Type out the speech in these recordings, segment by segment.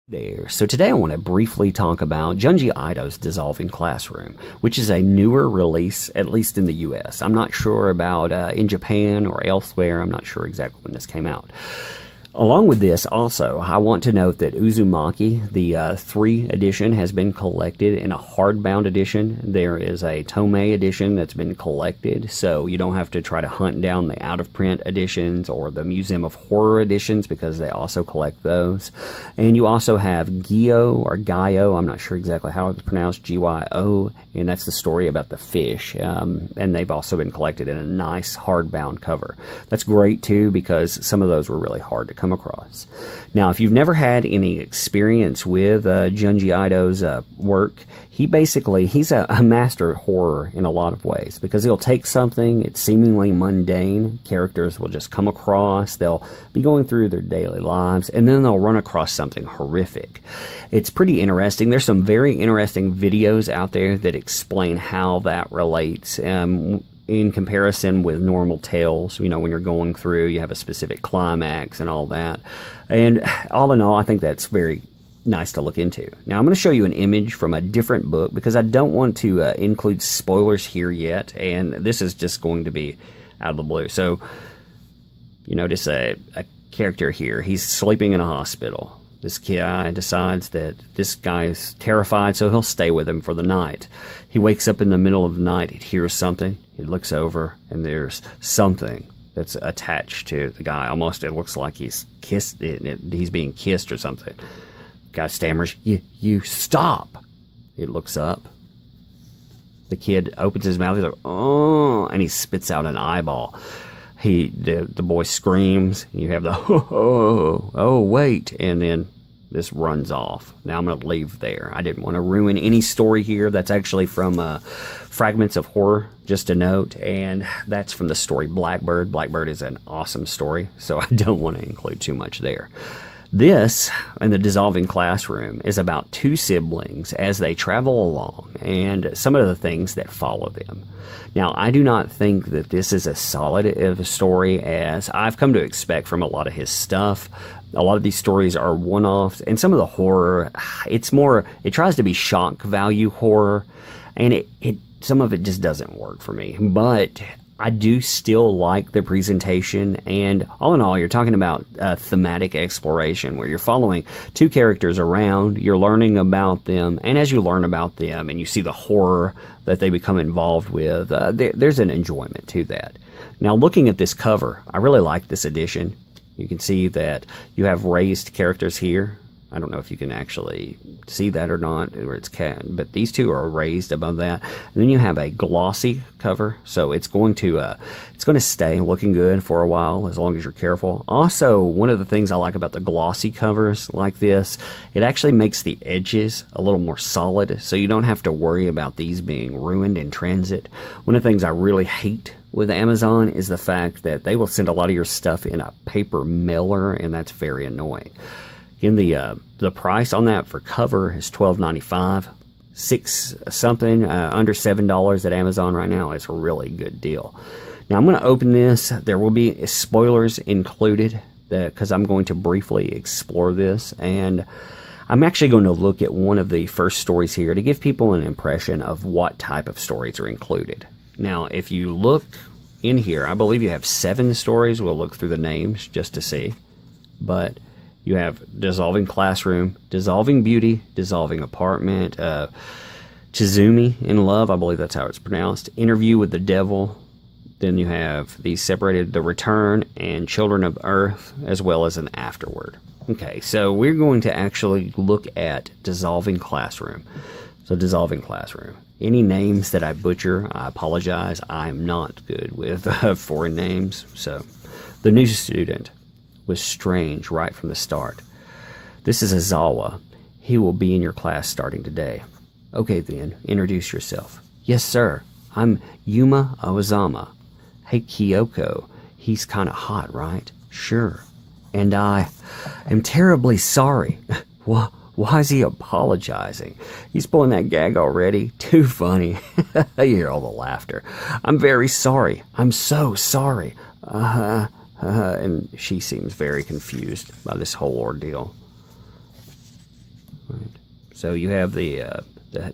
There. So today I want to briefly talk about Junji Ito's Dissolving Classroom, which is a newer release, at least in the US. I'm not sure about in Japan or elsewhere. I'm not sure exactly when this came out. Along with this, also, I want to note that Uzumaki, the 3 edition, has been collected in a hardbound edition. There is a Tomei edition that's been collected, so you don't have to try to hunt down the out-of-print editions or the Museum of Horror editions because they also collect those. And you also have Gyo, or Gaio, I'm not sure exactly how it's pronounced, Gyo, and that's the story about the fish. And they've also been collected in a nice hardbound cover. That's great, too, because some of those were really hard to come across. Now, if you've never had any experience with Junji Ito's work, he's a master of horror in a lot of ways, because he'll take something, it's seemingly mundane, characters will just come across, they'll be going through their daily lives, and then they'll run across something horrific. It's pretty interesting. There's some very interesting videos out there that explain how that relates in comparison with normal tales. You know, when you're going through, you have a specific climax and all that. And all in all, I think that's very nice to look into. Now, I'm going to show you an image from a different book because I don't want to include spoilers here yet, and this is just going to be out of the blue. So, you notice a character here. He's sleeping in a hospital. This guy decides that this guy is terrified, so he'll stay with him for the night. He wakes up in the middle of the night, he hears something, he looks over, and there's something that's attached to the guy. Almost it looks like he's kissed, he's being kissed or something. Guy stammers, you stop. He looks up. The kid opens his mouth, he's like, oh, and he spits out an eyeball. The boy screams, you have the, oh, wait, and then this runs off. Now I'm going to leave there. I didn't want to ruin any story here. That's actually from Fragments of Horror, just a note, and that's from the story Blackbird. Blackbird is an awesome story, so I don't want to include too much there. This, in the Dissolving Classroom, is about 2 siblings as they travel along and some of the things that follow them. Now, I do not think that this is as solid of a story as I've come to expect from a lot of his stuff. A lot of these stories are one-offs, and some of the horror, it tries to be shock value horror, and some of it just doesn't work for me. But I do still like the presentation, and all in all, you're talking about thematic exploration where you're following 2 characters around, you're learning about them, and as you learn about them and you see the horror that they become involved with, there's an enjoyment to that. Now, looking at this cover, I really like this edition. You can see that you have raised characters here. I don't know if you can actually see that or not, where it's but these 2 are raised above that. And then you have a glossy cover, so it's going to stay looking good for a while as long as you're careful. Also, one of the things I like about the glossy covers like this, it actually makes the edges a little more solid, so you don't have to worry about these being ruined in transit. One of the things I really hate with Amazon is the fact that they will send a lot of your stuff in a paper mailer, and that's very annoying. In the price on that for cover is $12.95, $6 something, under $7 at Amazon right now. It's a really good deal. Now I'm going to open this. There will be spoilers included because I'm going to briefly explore this, and I'm actually going to look at one of the first stories here to give people an impression of what type of stories are included. Now, if you look in here, I believe you have 7 stories. We'll look through the names just to see, but you have Dissolving Classroom, Dissolving Beauty, Dissolving Apartment, Chizumi in Love, I believe that's how it's pronounced, Interview with the Devil. Then you have these separated, The Return and Children of Earth, as well as an Afterward. Okay, so we're going to actually look at Dissolving Classroom. So Dissolving Classroom. Any names that I butcher, I apologize. I'm not good with foreign names. So, The New Student was strange right from the start. This is Azawa. He will be in your class starting today. Okay then, introduce yourself. Yes, sir. I'm Yuma Awazama. Hey, Kyoko. He's kind of hot, right? Sure. And I am terribly sorry. Why is he apologizing? He's pulling that gag already. Too funny. You hear all the laughter. I'm very sorry. I'm so sorry. And she seems very confused by this whole ordeal. So you have the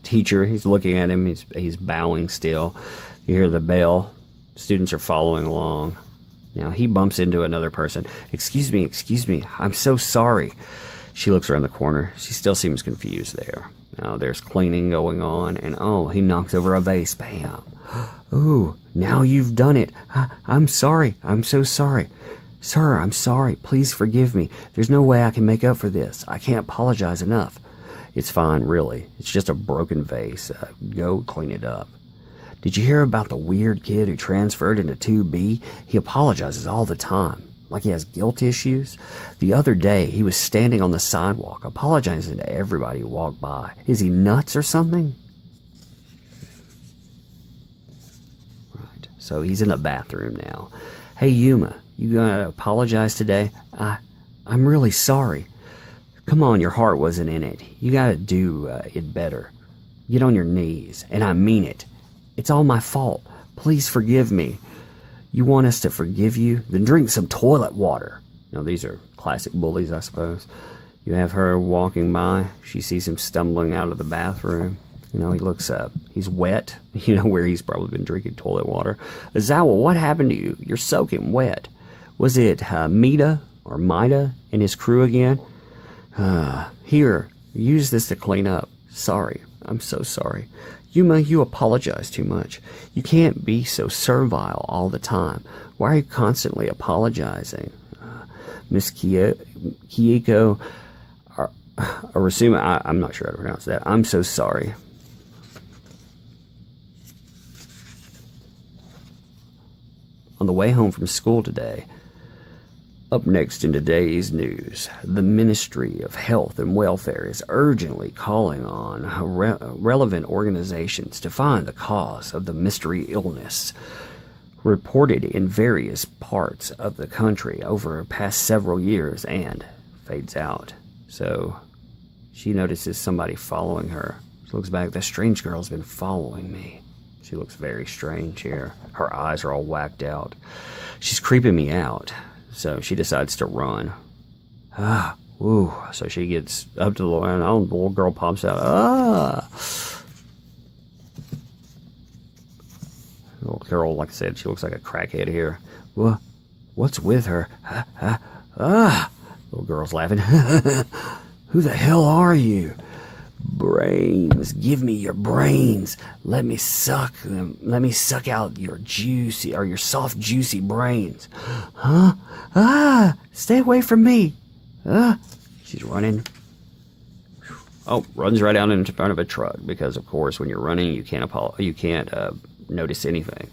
teacher. He's looking at him. He's bowing still. You hear the bell. Students are following along. Now he bumps into another person. Excuse me. I'm so sorry. She looks around the corner. She still seems confused there. Now there's cleaning going on, and he knocks over a vase. Bam. Ooh, now you've done it. I'm sorry. I'm so sorry. Sir, I'm sorry. Please forgive me. There's no way I can make up for this. I can't apologize enough. It's fine, really. It's just a broken vase. Go clean it up. Did you hear about the weird kid who transferred into 2B? He apologizes all the time, like he has guilt issues. The other day, he was standing on the sidewalk, apologizing to everybody who walked by. Is he nuts or something? Right, so he's in the bathroom now. Hey, Yuma, you gonna apologize today? I'm really sorry. Come on, your heart wasn't in it. You gotta do it better. Get on your knees, and I mean it. It's all my fault. Please forgive me. You want us to forgive you? Then drink some toilet water. Now, these are classic bullies, I suppose. You have her walking by. She sees him stumbling out of the bathroom. He looks up. He's wet, where he's probably been drinking toilet water. Azawa, what happened to you? You're soaking wet. Was it Mida or Mida and his crew again? Here, use this to clean up. Sorry. I'm so sorry. Yuma, you apologize too much. You can't be so servile all the time. Why are you constantly apologizing? Miss Kiyoko, Arasuma, I'm not sure how to pronounce that. I'm so sorry. On the way home from school today, up next in today's news, the Ministry of Health and Welfare is urgently calling on relevant organizations to find the cause of the mystery illness reported in various parts of the country over the past several years, and fades out. So she notices somebody following her. She looks back. The strange girl's been following me. She looks very strange here. Her eyes are all whacked out. She's creeping me out. So she decides to run. Ooh. So she gets up to the line. The little girl pops out. Little girl, like I said, she looks like a crackhead here. What's with her? Little girl's laughing. Who the hell are you? Brains. Give me your brains. Let me suck them. Let me suck out your your soft, juicy brains. Huh? Stay away from me. She's running. Runs right out in front of a truck because, of course, when you're running, you can't notice anything.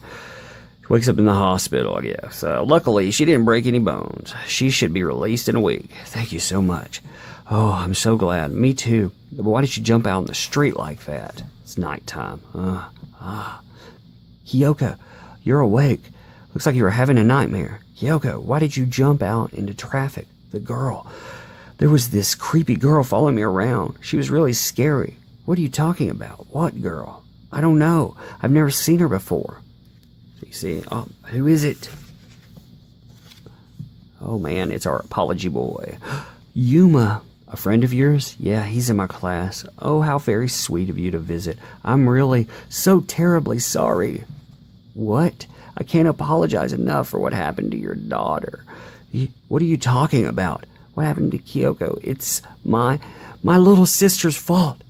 She wakes up in the hospital, I guess. Luckily, she didn't break any bones. She should be released in a week. Thank you so much. Oh, I'm so glad. Me too. But why did you jump out in the street like that? It's nighttime. Kyoko, you're awake. Looks like you were having a nightmare. Kyoko, why did you jump out into traffic? The girl. There was this creepy girl following me around. She was really scary. What are you talking about? What girl? I don't know. I've never seen her before. So you see, who is it? Oh man, it's our apology boy. Yuma. A friend of yours? Yeah, he's in my class. Oh, how very sweet of you to visit. I'm really so terribly sorry. What? I can't apologize enough for what happened to your daughter. What are you talking about? What happened to Kyoko? It's my little sister's fault.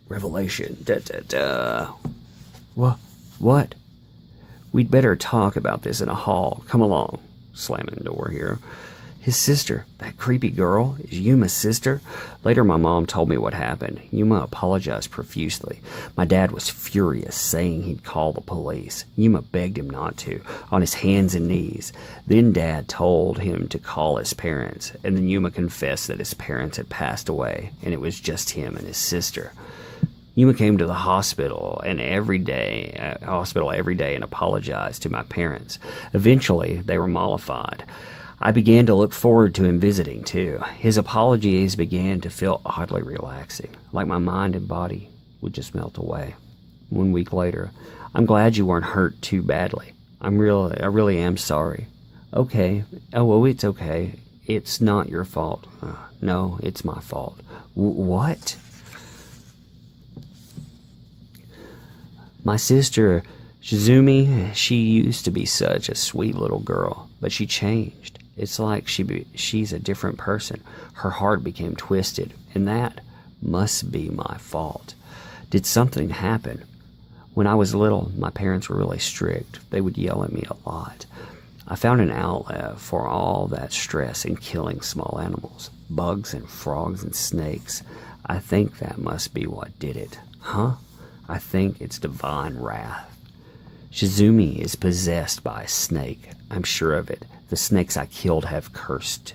Revelation. What? We'd better talk about this in a hall. Come along. Slamming the door here. His sister, that creepy girl, is Yuma's sister. Later, my mom told me what happened. Yuma apologized profusely. My dad was furious, saying he'd call the police. Yuma begged him not to, on his hands and knees. Then Dad told him to call his parents, and then Yuma confessed that his parents had passed away, and it was just him and his sister. Yuma came to the hospital every day and apologized to my parents. Eventually, they were mollified. I began to look forward to him visiting, too. His apologies began to feel oddly relaxing, like my mind and body would just melt away. 1 week later, I'm glad you weren't hurt too badly. I really am sorry. Okay. Oh, it's okay. It's not your fault. No, it's my fault. What? My sister, Shizumi, she used to be such a sweet little girl, but she changed. It's like she's a different person. Her heart became twisted, and that must be my fault. Did something happen? When I was little, my parents were really strict. They would yell at me a lot. I found an outlet for all that stress in killing small animals, bugs and frogs and snakes. I think that must be what did it. Huh? I think it's divine wrath. Shizumi is possessed by a snake. I'm sure of it. The snakes I killed have cursed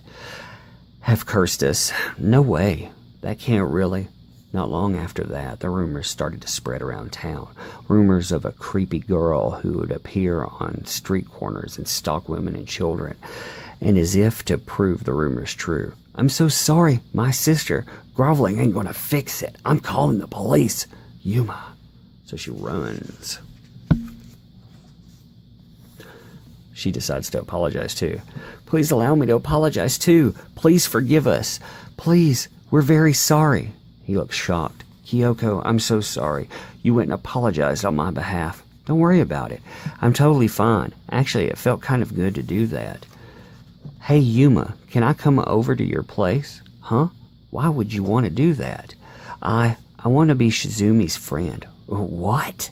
us. No way. That can't really. Not long after that, the rumors started to spread around town. Rumors of a creepy girl who would appear on street corners and stalk women and children. And as if to prove the rumors true, I'm so sorry, my sister. Groveling ain't gonna fix it. I'm calling the police. Yuma. So she runs. She decides to apologize too. Please allow me to apologize too. Please forgive us. Please, we're very sorry. He looks shocked. Kyoko, I'm so sorry. You went and apologized on my behalf. Don't worry about it. I'm totally fine. Actually, it felt kind of good to do that. Hey, Yuma, can I come over to your place? Huh? Why would you want to do that? I want to be Shizumi's friend. What?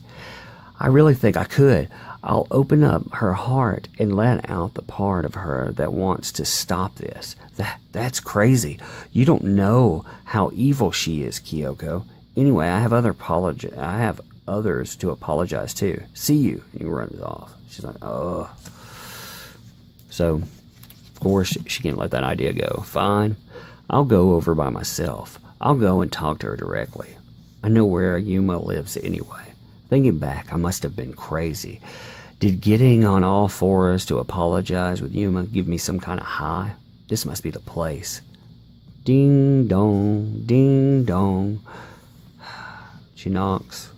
I really think I could. I'll open up her heart and let out the part of her that wants to stop this. That's crazy. You don't know how evil she is, Kyoko. Anyway, I have others to apologize to. See you. And he runs off. She's like, oh. So, of course, she can't let that idea go. Fine. I'll go over by myself. I'll go and talk to her directly. I know where Yuma lives anyway. Thinking back, I must have been crazy. Did getting on all fours to apologize with Yuma give me some kind of high? This must be the place. Ding dong, ding dong. She knocks.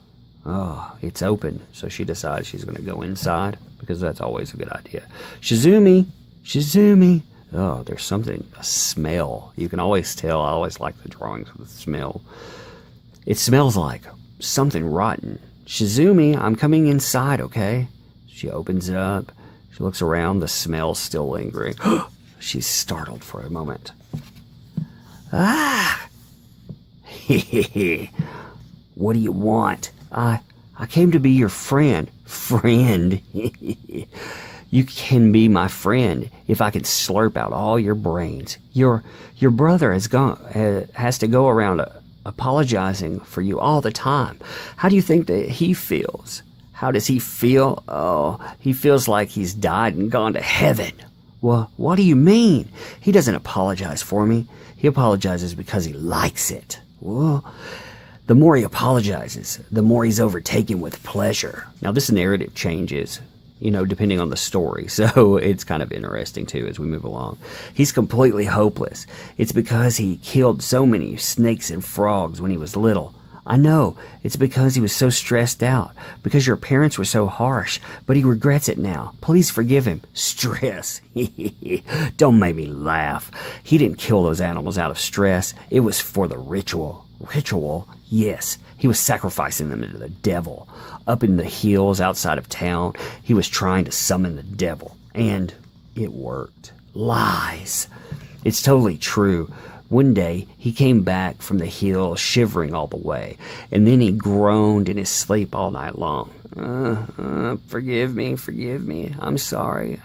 Oh, it's open. So she decides she's going to go inside because that's always a good idea. Shizumi! Shizumi! Oh, there's something, a smell. You can always tell. I always like the drawings with the smell. It smells like something rotten. Shizumi, I'm coming inside, okay? She opens it up. She looks around. The smell's still lingering. She's startled for a moment. Ah! What do you want? I came to be your friend. Friend? You can be my friend if I can slurp out all your brains. Your brother has to go around apologizing for you all the time. How do you think that he feels? How does he feel? Oh, he feels like he's died and gone to heaven. Well, what do you mean? He doesn't apologize for me. He apologizes because he likes it. Well, the more he apologizes, the more he's overtaken with pleasure. Now, this narrative changes, depending on the story. So it's kind of interesting, too, as we move along. He's completely hopeless. It's because he killed so many snakes and frogs when he was little. I know. It's because he was so stressed out. Because your parents were so harsh. But he regrets it now. Please forgive him. Stress. Don't make me laugh. He didn't kill those animals out of stress. It was for the ritual. Ritual? Yes. He was sacrificing them to the devil. Up in the hills outside of town, he was trying to summon the devil. And it worked. Lies. It's totally true. One day, he came back from the hill shivering all the way, and then he groaned in his sleep all night long. Forgive me, I'm sorry.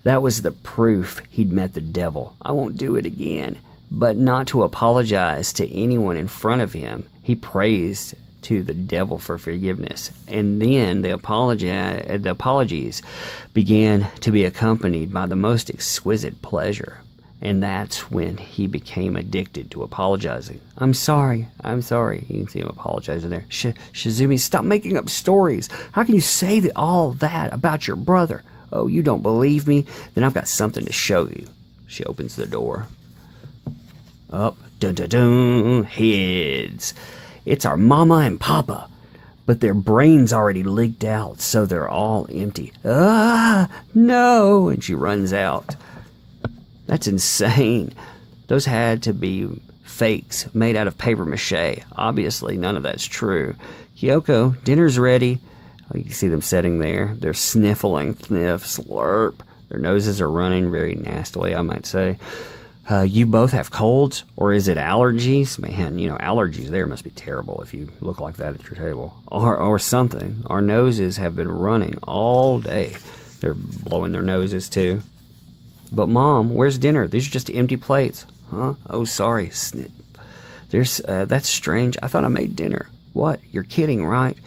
That was the proof he'd met the devil. I won't do it again. But not to apologize to anyone in front of him. He praised to the devil for forgiveness. And then the apologies began to be accompanied by the most exquisite pleasure. And that's when he became addicted to apologizing. I'm sorry. You can see him apologizing there. Shizumi, stop making up stories. How can you say all that about your brother? Oh, you don't believe me? Then I've got something to show you. She opens the door. Up, dun-dun-dun, heads. It's our mama and papa. But their brains already leaked out, so they're all empty. Ah, no! And she runs out. That's insane. Those had to be fakes made out of paper mache. Obviously, none of that's true. Kyoko, dinner's ready. Oh, you can see them sitting there. They're sniffling, sniff, slurp. Their noses are running very nastily, I might say. You both have colds, or is it allergies? Man, allergies there must be terrible if you look like that at your table. Or something. Our noses have been running all day. They're blowing their noses, too. But, Mom, where's dinner? These are just empty plates. Huh? Oh, sorry. Snip. That's strange. I thought I made dinner. What? You're kidding, right?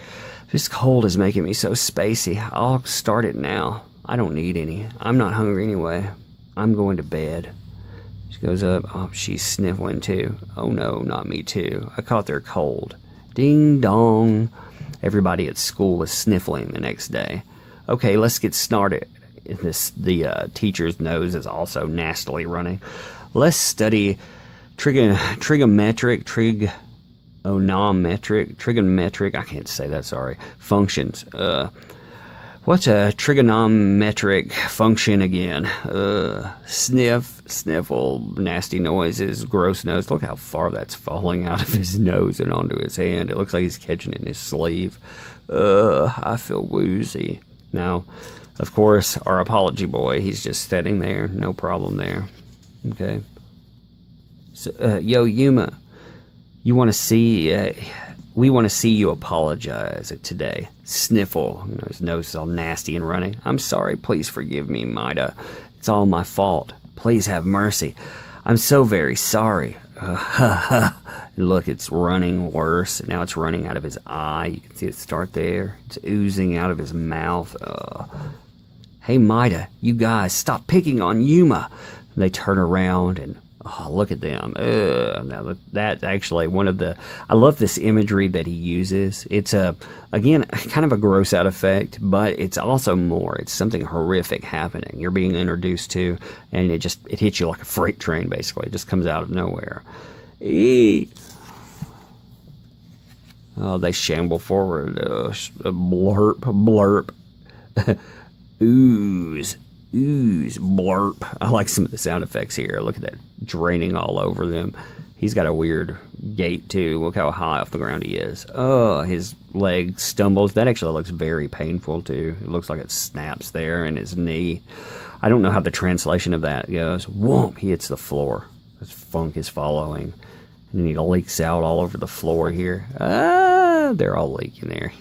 This cold is making me so spacey. I'll start it now. I don't need any. I'm not hungry anyway. I'm going to bed. She goes up. Oh, she's sniffling too. Oh no, not me too. I caught their cold. Ding dong. Everybody at school is sniffling the next day. Okay, let's get started. The teacher's nose is also nastily running. Let's study trigonometric, I can't say that, sorry, functions. What's a trigonometric function again? Sniff, sniffle, nasty noises, gross nose. Look how far that's falling out of his nose and onto his hand. It looks like he's catching it in his sleeve. I feel woozy. Now, of course, our apology boy, he's just sitting there. No problem there. Okay. So, yo, Yuma, we want to see you apologize today. Sniffle. His nose is all nasty and running. I'm sorry. Please forgive me, Maida. It's all my fault. Please have mercy. I'm so very sorry. Look, it's running worse. Now it's running out of his eye. You can see it start there. It's oozing out of his mouth. Hey, Maida, you guys, stop picking on Yuma. They turn around and look at them. Now that's actually one of the... I love this imagery that he uses. It's, again, kind of a gross out effect, but it's also more. It's something horrific happening. You're being introduced to, and it hits you like a freight train, basically. It just comes out of nowhere. Eee. Oh, they shamble forward. Blurp, blurp. Ooze. Ooze, blurp. I like some of the sound effects here. Look at that draining all over them. He's got a weird gait too. Look how high off the ground he is. Oh, his leg stumbles. That actually looks very painful too. It looks like it snaps there in his knee. I don't know how the translation of that goes. Whoomp, he hits the floor. This funk is following. And he leaks out all over the floor here. They're all leaking there.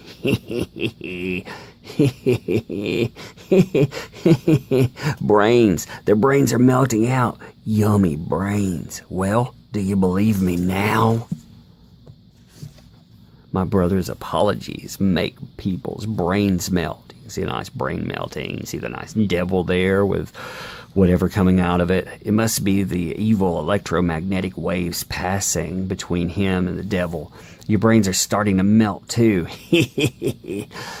Brains. Their brains are melting out. Yummy brains. Well, do you believe me now? My brother's apologies make people's brains melt. You can see a nice brain melting. You see the nice devil there with whatever coming out of it. It must be the evil electromagnetic waves passing between him and the devil. Your brains are starting to melt, too.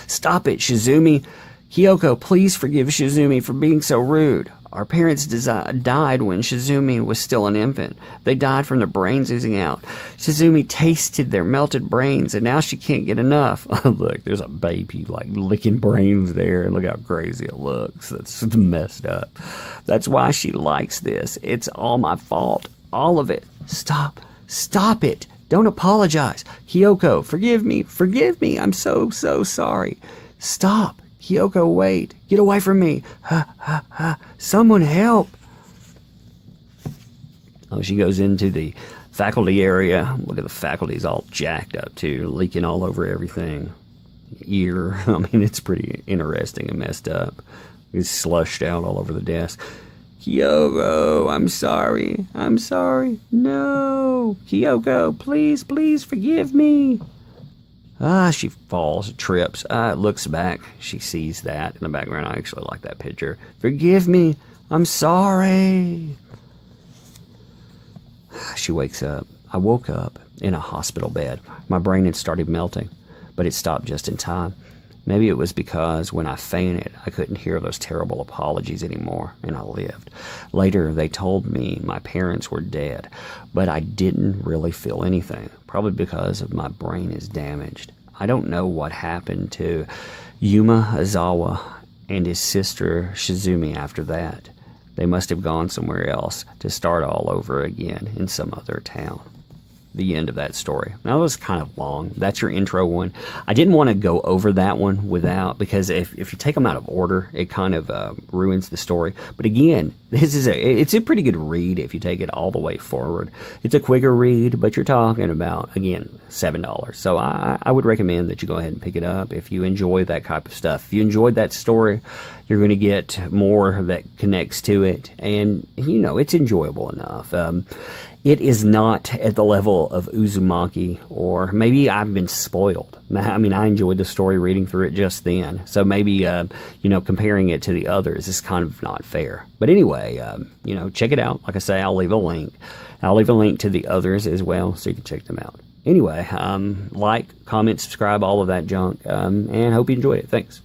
Stop it, Shizumi. Kyoko, please forgive Shizumi for being so rude. Our parents died when Shizumi was still an infant. They died from their brains oozing out. Shizumi tasted their melted brains, and now she can't get enough. Look, there's a baby, licking brains there, and look how crazy it looks. That's messed up. That's why she likes this. It's all my fault. All of it. Stop. Stop it. Don't apologize. Kyoko, forgive me. Forgive me. I'm so, so sorry. Stop. Kyoko, wait. Get away from me. Someone help. Oh, she goes into the faculty area. Look at the faculty's all jacked up, too. Leaking all over everything. Ear. I mean, it's pretty interesting and messed up. It's slushed out all over the desk. Kyoko, I'm sorry. I'm sorry. No. Kyoko, please, please forgive me. She falls, trips, looks back. She sees that in the background. I actually like that picture. Forgive me. I'm sorry. She wakes up. I woke up in a hospital bed. My brain had started melting, but it stopped just in time. Maybe it was because when I fainted, I couldn't hear those terrible apologies anymore, and I lived. Later, they told me my parents were dead, but I didn't really feel anything, probably because of my brain is damaged. I don't know what happened to Yuma Azawa and his sister Shizumi after that. They must have gone somewhere else to start all over again in some other town. the end of that story. Now, it was kind of long. That's your intro one. I didn't want to go over that one because if you take them out of order, it kind of ruins the story. But again, it's a pretty good read if you take it all the way forward. It's a quicker read, but you're talking about, again, $7. So I would recommend that you go ahead and pick it up if you enjoy that type of stuff. If you enjoyed that story, you're going to get more that connects to it, and it's enjoyable enough. It is not at the level of Uzumaki, or maybe I've been spoiled. I mean, I enjoyed the story reading through it just then, so maybe comparing it to the others is kind of not fair. But anyway, check it out. Like I say, I'll leave a link. I'll leave a link to the others as well, so you can check them out. Anyway, like, comment, subscribe, all of that junk, and hope you enjoyed it. Thanks.